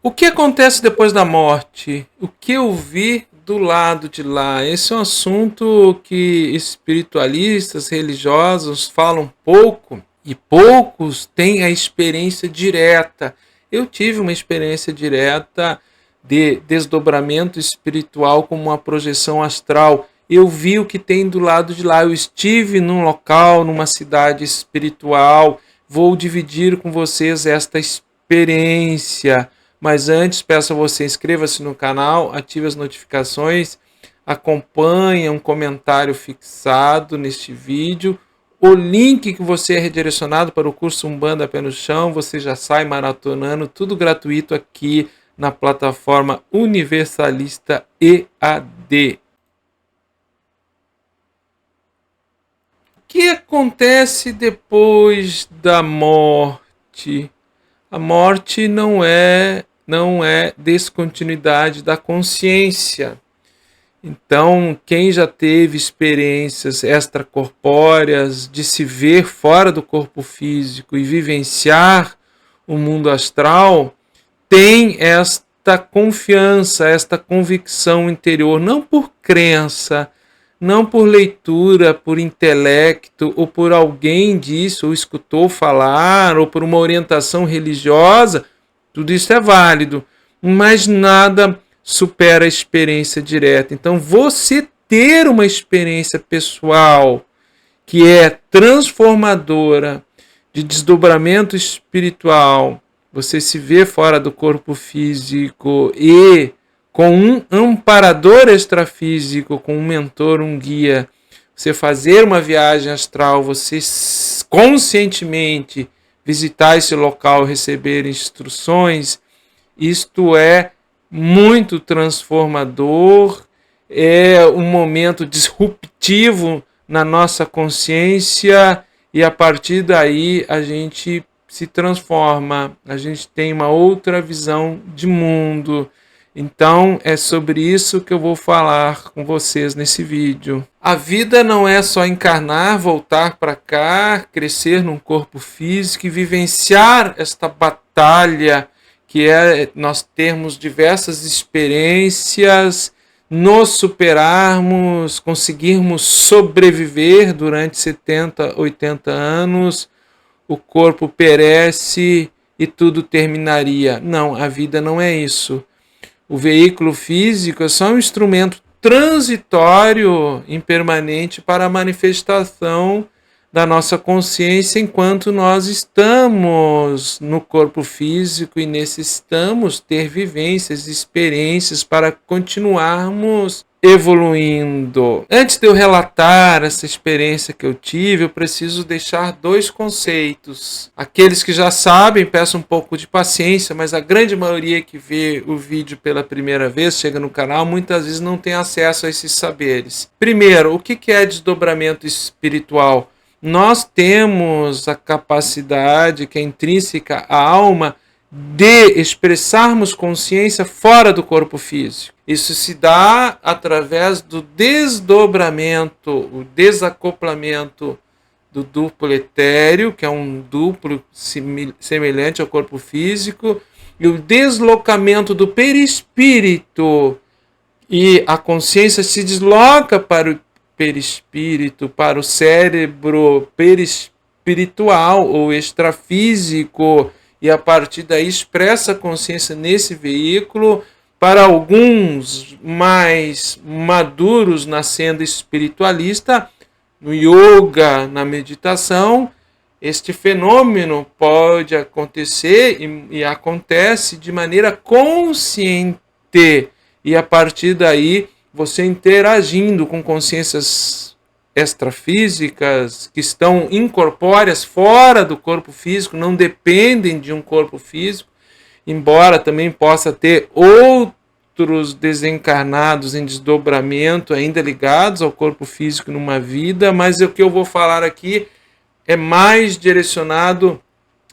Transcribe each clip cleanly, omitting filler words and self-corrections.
O que acontece depois da morte? O que eu vi do lado de lá? Esse é um assunto que espiritualistas, religiosos falam pouco e poucos têm a experiência direta. Eu tive uma experiência direta de desdobramento espiritual como uma projeção astral. Eu vi o que tem do lado de lá. Eu estive num local, numa cidade espiritual. Vou dividir com vocês esta experiência. Mas antes, peço a você, inscreva-se no canal, ative as notificações, acompanhe um comentário fixado neste vídeo. O link que você é redirecionado para o curso Umbanda Pé no Chão, você já sai maratonando, tudo gratuito aqui na plataforma Universalista EAD. O que acontece depois da morte? A morte não é descontinuidade da consciência. Então, quem já teve experiências extracorpóreas de se ver fora do corpo físico e vivenciar o mundo astral, tem esta confiança, esta convicção interior, não por crença, não por leitura, por intelecto, ou por alguém disse, ou escutou falar, ou por uma orientação religiosa. Tudo isso é válido, mas nada supera a experiência direta. Então, você ter uma experiência pessoal que é transformadora, de desdobramento espiritual, você se vê fora do corpo físico e com um amparador extrafísico, com um mentor, um guia, você fazer uma viagem astral, você conscientemente visitar esse local, receber instruções, isto é muito transformador, é um momento disruptivo na nossa consciência e a partir daí a gente se transforma, a gente tem uma outra visão de mundo. Então é sobre isso que eu vou falar com vocês nesse vídeo. A vida não é só encarnar, voltar para cá, crescer num corpo físico e vivenciar esta batalha que é nós termos diversas experiências, nos superarmos, conseguirmos sobreviver durante 70, 80 anos, o corpo perece e tudo terminaria. Não, a vida não é isso. O veículo físico é só um instrumento transitório, impermanente para a manifestação da nossa consciência enquanto nós estamos no corpo físico e necessitamos ter vivências, experiências para continuarmos evoluindo. Antes de eu relatar essa experiência que eu tive, eu preciso deixar dois conceitos. Aqueles que já sabem, peço um pouco de paciência, mas a grande maioria que vê o vídeo pela primeira vez, chega no canal, muitas vezes não tem acesso a esses saberes. Primeiro, o que é desdobramento espiritual? Nós temos a capacidade que é intrínseca à alma de expressarmos consciência fora do corpo físico. Isso se dá através do desdobramento, o desacoplamento do duplo etéreo, que é um duplo semelhante ao corpo físico, e o deslocamento do perispírito, e a consciência se desloca para o perispírito, para o cérebro perispiritual ou extrafísico, e a partir daí expressa a consciência nesse veículo. Para alguns mais maduros na senda espiritualista, no yoga, na meditação, este fenômeno pode acontecer e acontece de maneira consciente, e a partir daí você interagindo com consciências extrafísicas que estão incorpóreas fora do corpo físico, não dependem de um corpo físico, embora também possa ter outros desencarnados em desdobramento ainda ligados ao corpo físico numa vida, mas o que eu vou falar aqui é mais direcionado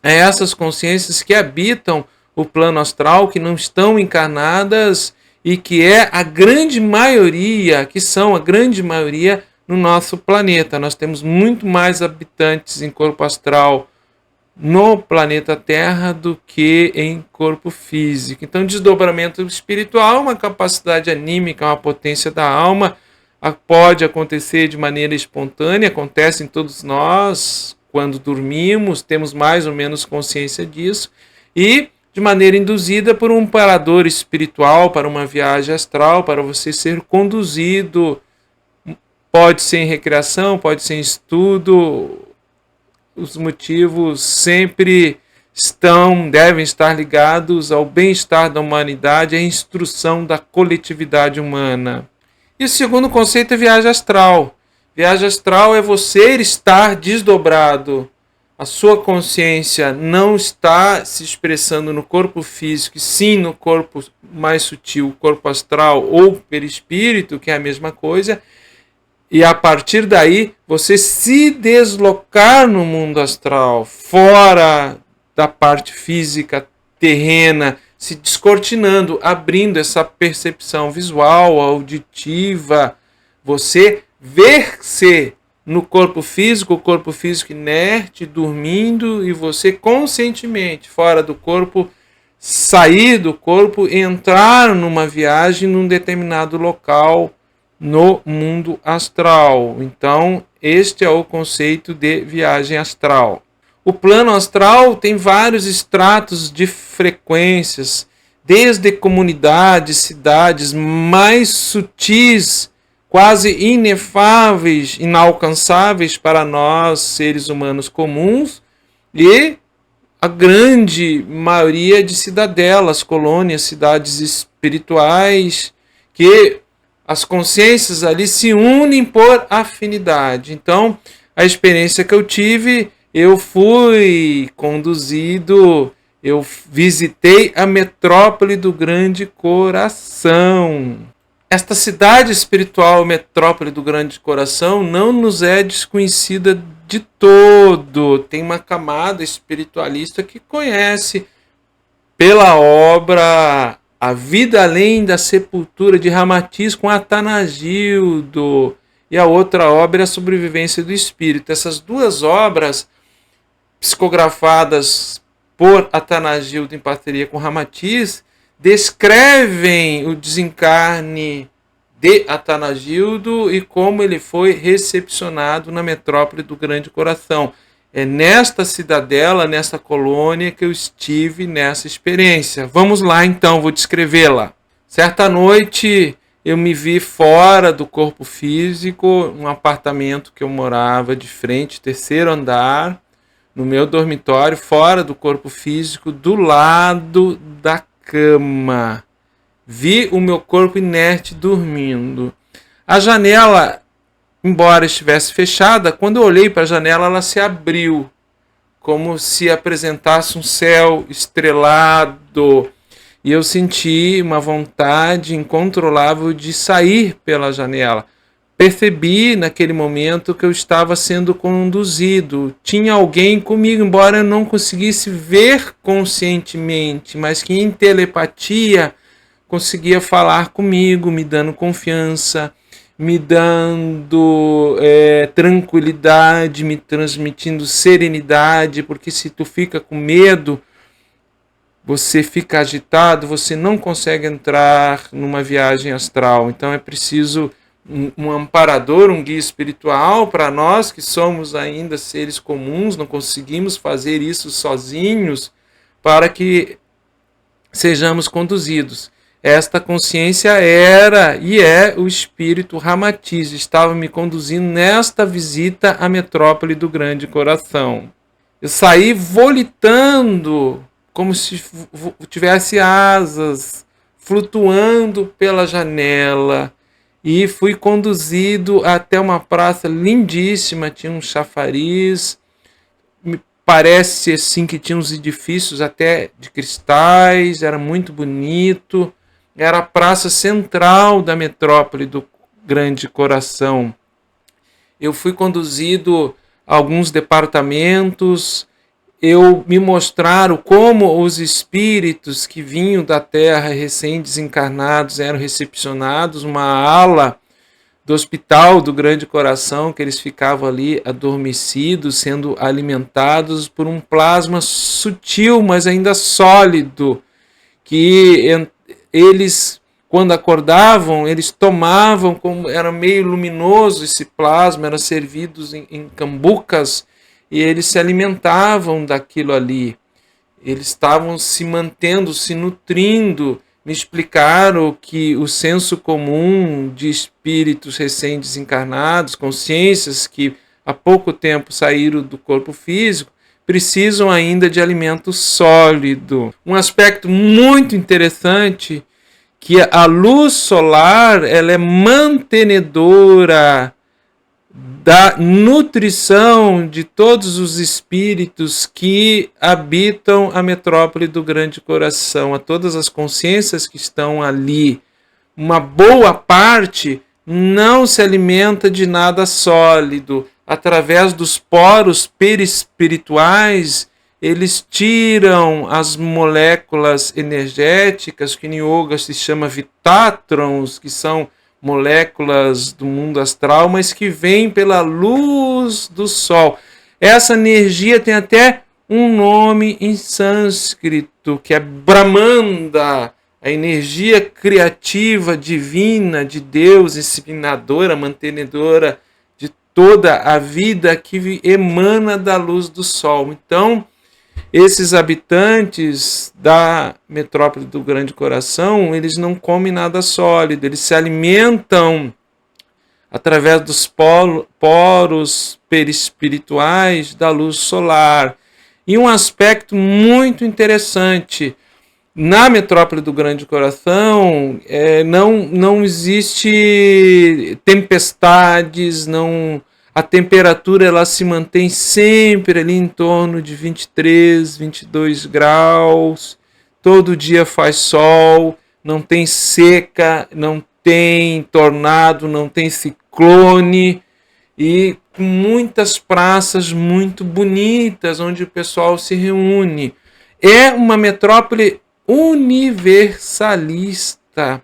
a essas consciências que habitam o plano astral, que não estão encarnadas e que é a grande maioria, que são a grande maioria no nosso planeta. Nós temos muito mais habitantes em corpo astral no planeta Terra do que em corpo físico. Então, desdobramento espiritual é uma capacidade anímica, uma potência da alma, pode acontecer de maneira espontânea, acontece em todos nós quando dormimos, temos mais ou menos consciência disso, e de maneira induzida por um parador espiritual, para uma viagem astral, para você ser conduzido, pode ser em recreação, pode ser em estudo. Os motivos sempre devem estar ligados ao bem-estar da humanidade, à instrução da coletividade humana. E o segundo conceito é viagem astral. Viagem astral é você estar desdobrado. A sua consciência não está se expressando no corpo físico, e sim no corpo mais sutil, o corpo astral ou perispírito, que é a mesma coisa. E a partir daí, você se deslocar no mundo astral, fora da parte física terrena, se descortinando, abrindo essa percepção visual, auditiva, você ver-se no corpo físico, o corpo físico inerte, dormindo, e você conscientemente, fora do corpo, sair do corpo, entrar numa viagem num determinado local no mundo astral. Então, este é o conceito de viagem astral. O plano astral tem vários estratos de frequências, desde comunidades, cidades mais sutis, quase inefáveis, inalcançáveis para nós, seres humanos comuns, e a grande maioria de cidadelas, colônias, cidades espirituais, que as consciências ali se unem por afinidade. Então, a experiência que eu tive, eu fui conduzido, eu visitei a metrópole do Grande Coração. Esta cidade espiritual, metrópole do Grande Coração, não nos é desconhecida de todo. Tem uma camada espiritualista que conhece pela obra A Vida Além da Sepultura, de Ramatiz, com Atanagildo, e a outra obra é A Sobrevivência do Espírito. Essas duas obras, psicografadas por Atanagildo em parceria com Ramatiz, descrevem o desencarne de Atanagildo e como ele foi recepcionado na metrópole do Grande Coração. É nesta cidadela, nesta colônia, que eu estive nessa experiência. Vamos lá então, vou descrevê-la. Certa noite eu me vi fora do corpo físico, um apartamento que eu morava de frente, terceiro andar, no meu dormitório, fora do corpo físico, do lado da cama. Vi o meu corpo inerte dormindo. A janela, embora estivesse fechada, quando eu olhei para a janela, ela se abriu, como se apresentasse um céu estrelado. E eu senti uma vontade incontrolável de sair pela janela. Percebi naquele momento que eu estava sendo conduzido. Tinha alguém comigo, embora eu não conseguisse ver conscientemente, mas que em telepatia conseguia falar comigo, me dando confiança, me dando tranquilidade, me transmitindo serenidade, porque se tu fica com medo, você fica agitado, você não consegue entrar numa viagem astral. Então é preciso um amparador, um guia espiritual para nós que somos ainda seres comuns, não conseguimos fazer isso sozinhos, para que sejamos conduzidos. Esta consciência era e é o espírito Ramatiz, estava me conduzindo nesta visita à metrópole do Grande Coração. Eu saí volitando, como se tivesse asas, flutuando pela janela, e fui conduzido até uma praça lindíssima, tinha um chafariz, me parece assim que tinha uns edifícios até de cristais, era muito bonito. Era a praça central da metrópole do Grande Coração. Eu fui conduzido a alguns departamentos, me mostraram como os espíritos que vinham da Terra recém-desencarnados eram recepcionados, uma ala do Hospital do Grande Coração, que eles ficavam ali adormecidos, sendo alimentados por um plasma sutil, mas ainda sólido, que eles, quando acordavam, eles tomavam, como era meio luminoso esse plasma, eram servidos em cambucas, e eles se alimentavam daquilo ali. Eles estavam se mantendo, se nutrindo. Me explicaram que o senso comum de espíritos recém-desencarnados, consciências que há pouco tempo saíram do corpo físico, precisam ainda de alimento sólido. Um aspecto muito interessante, que a luz solar ela é mantenedora da nutrição de todos os espíritos que habitam a metrópole do Grande Coração, a todas as consciências que estão ali. Uma boa parte não se alimenta de nada sólido. Através dos poros perispirituais, eles tiram as moléculas energéticas, que em yoga se chama vitátrons, que são moléculas do mundo astral, mas que vêm pela luz do sol. Essa energia tem até um nome em sânscrito, que é Brahmanda, a energia criativa divina de Deus, inseminadora, mantenedora de toda a vida, que emana da luz do sol. Então, esses habitantes da metrópole do Grande Coração, eles não comem nada sólido, eles se alimentam através dos poros perispirituais da luz solar. E um aspecto muito interessante, na metrópole do Grande Coração, não existe tempestades, a temperatura ela se mantém sempre ali em torno de 23, 22 graus. Todo dia faz sol, não tem seca, não tem tornado, não tem ciclone. E com muitas praças muito bonitas, onde o pessoal se reúne. É uma metrópole universalista.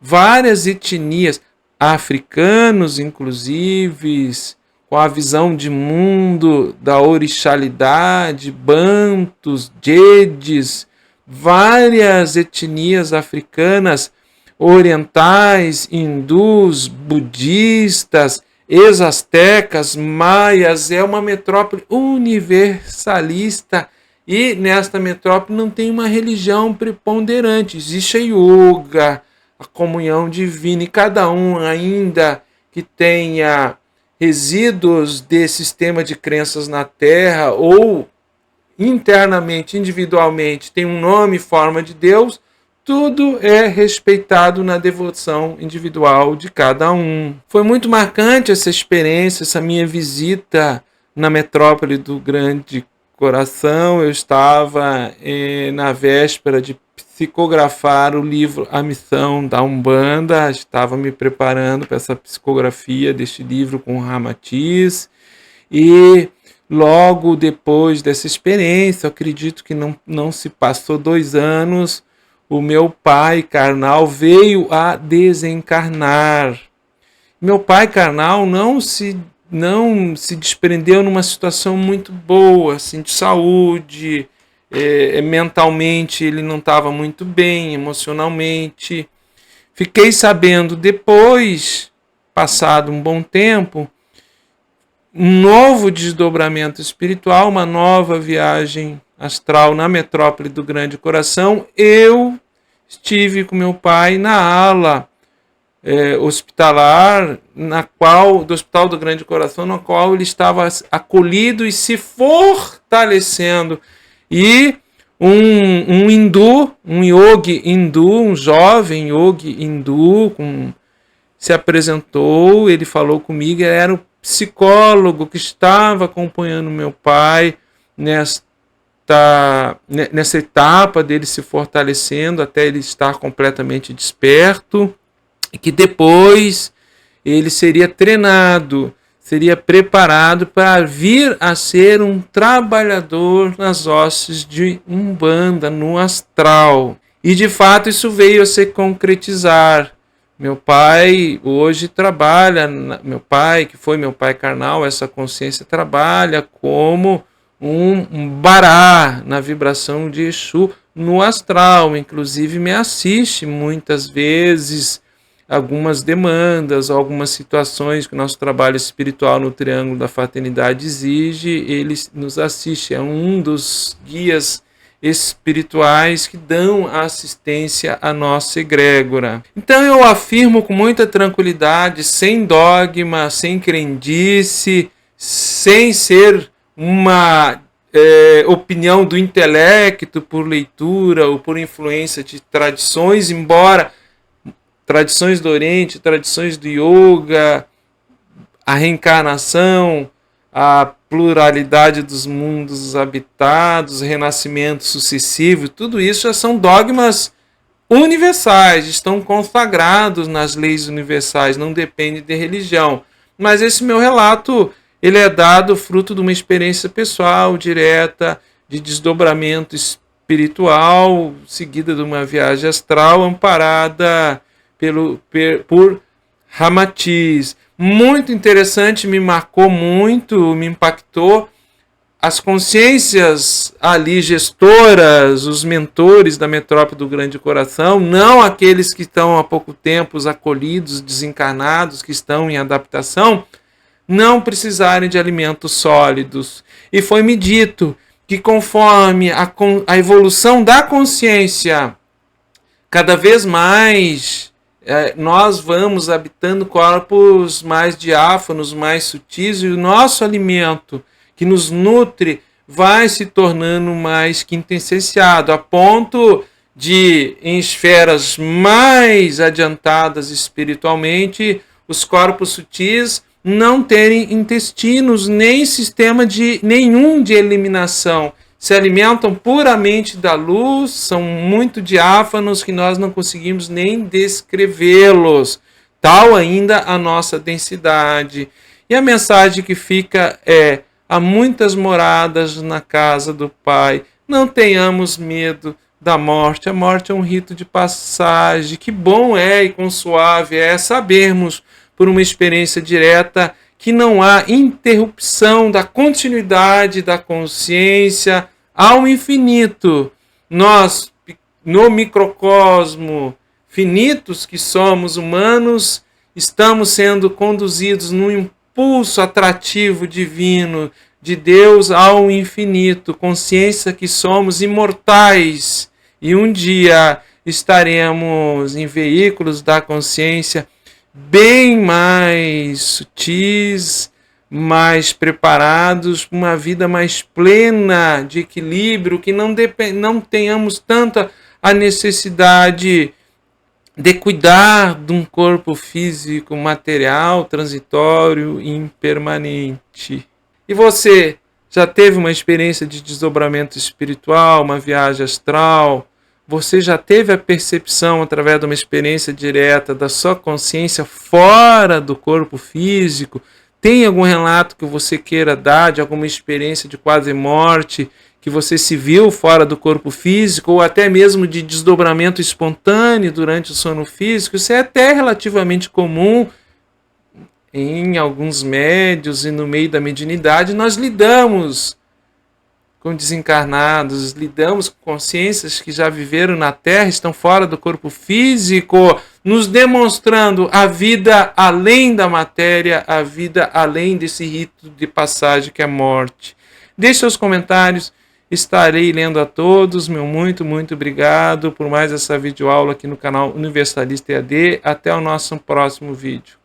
Várias etnias, africanos inclusive, com a visão de mundo da orixalidade, bantus, jedes, várias etnias africanas, orientais, hindus, budistas, ex-astecas, maias. É uma metrópole universalista, e nesta metrópole não tem uma religião preponderante. Existe a yoga, a comunhão divina, e cada um ainda que tenha resíduos desse sistema de crenças na Terra, ou internamente, individualmente, tem um nome e forma de Deus, tudo é respeitado na devoção individual de cada um. Foi muito marcante essa experiência, essa minha visita na metrópole do Grande Coração. Eu estava na véspera de psicografar o livro A Missão da Umbanda, estava me preparando para essa psicografia deste livro com o Ramatiz, e logo depois dessa experiência, eu acredito que não se passou 2 anos, o meu pai carnal veio a desencarnar. Meu pai carnal não se desprendeu numa situação muito boa, assim, de saúde. Mentalmente ele não estava muito bem, emocionalmente. Fiquei sabendo depois, passado um bom tempo, um novo desdobramento espiritual, uma nova viagem astral na metrópole do Grande Coração. Eu estive com meu pai na ala hospitalar, do Hospital do Grande Coração, na qual ele estava acolhido e se fortalecendo. E um hindu, um yogi hindu, um jovem yogi hindu, se apresentou, ele falou comigo, ele era o psicólogo que estava acompanhando meu pai nessa etapa dele se fortalecendo até ele estar completamente desperto, e que depois ele seria treinado, seria preparado para vir a ser um trabalhador nas hostes de Umbanda, no astral. E de fato isso veio a se concretizar. Meu pai hoje trabalha, meu pai, que foi meu pai carnal, essa consciência trabalha como um bará na vibração de Exu no astral, inclusive me assiste muitas vezes algumas demandas, algumas situações que o nosso trabalho espiritual no Triângulo da Fraternidade exige, ele nos assiste, é um dos guias espirituais que dão assistência à nossa egrégora. Então eu afirmo com muita tranquilidade, sem dogma, sem crendice, sem ser uma opinião do intelecto por leitura ou por influência de tradições, embora tradições do Oriente, tradições do Yoga, a reencarnação, a pluralidade dos mundos habitados, renascimento sucessivo, tudo isso já são dogmas universais, estão consagrados nas leis universais, não depende de religião. Mas esse meu relato, ele é dado fruto de uma experiência pessoal, direta, de desdobramento espiritual, seguida de uma viagem astral, amparada por Ramatiz. Muito interessante, me marcou muito, me impactou. As consciências ali gestoras, os mentores da metrópole do Grande Coração, não aqueles que estão há pouco tempo os acolhidos, desencarnados, que estão em adaptação, não precisarem de alimentos sólidos. E foi-me dito que conforme a evolução da consciência, cada vez mais nós vamos habitando corpos mais diáfanos, mais sutis, e o nosso alimento que nos nutre vai se tornando mais quintessenciado, a ponto de, em esferas mais adiantadas espiritualmente, os corpos sutis não terem intestinos, nem sistema nenhum de eliminação. Se alimentam puramente da luz, são muito diáfanos que nós não conseguimos nem descrevê-los. Tal ainda a nossa densidade. E a mensagem que fica é: há muitas moradas na casa do Pai. Não tenhamos medo da morte. A morte é um rito de passagem. Que bom é e quão suave é sabermos, por uma experiência direta, que não há interrupção da continuidade da consciência ao infinito. Nós, no microcosmo, finitos que somos humanos, estamos sendo conduzidos num impulso atrativo divino de Deus ao infinito, consciência que somos imortais e um dia estaremos em veículos da consciência bem mais sutis, mais preparados, uma vida mais plena de equilíbrio, que não tenhamos tanta a necessidade de cuidar de um corpo físico, material, transitório e impermanente. E você já teve uma experiência de desdobramento espiritual, uma viagem astral? Você já teve a percepção, através de uma experiência direta, da sua consciência fora do corpo físico? Tem algum relato que você queira dar de alguma experiência de quase morte, que você se viu fora do corpo físico, ou até mesmo de desdobramento espontâneo durante o sono físico? Isso é até relativamente comum em alguns médios e no meio da mediunidade. Nós lidamos com desencarnados, lidamos com consciências que já viveram na Terra, estão fora do corpo físico, nos demonstrando a vida além da matéria, a vida além desse rito de passagem que é a morte. Deixe seus comentários, estarei lendo a todos. Meu muito obrigado por mais essa videoaula aqui no canal Universalista EAD. Até o nosso próximo vídeo.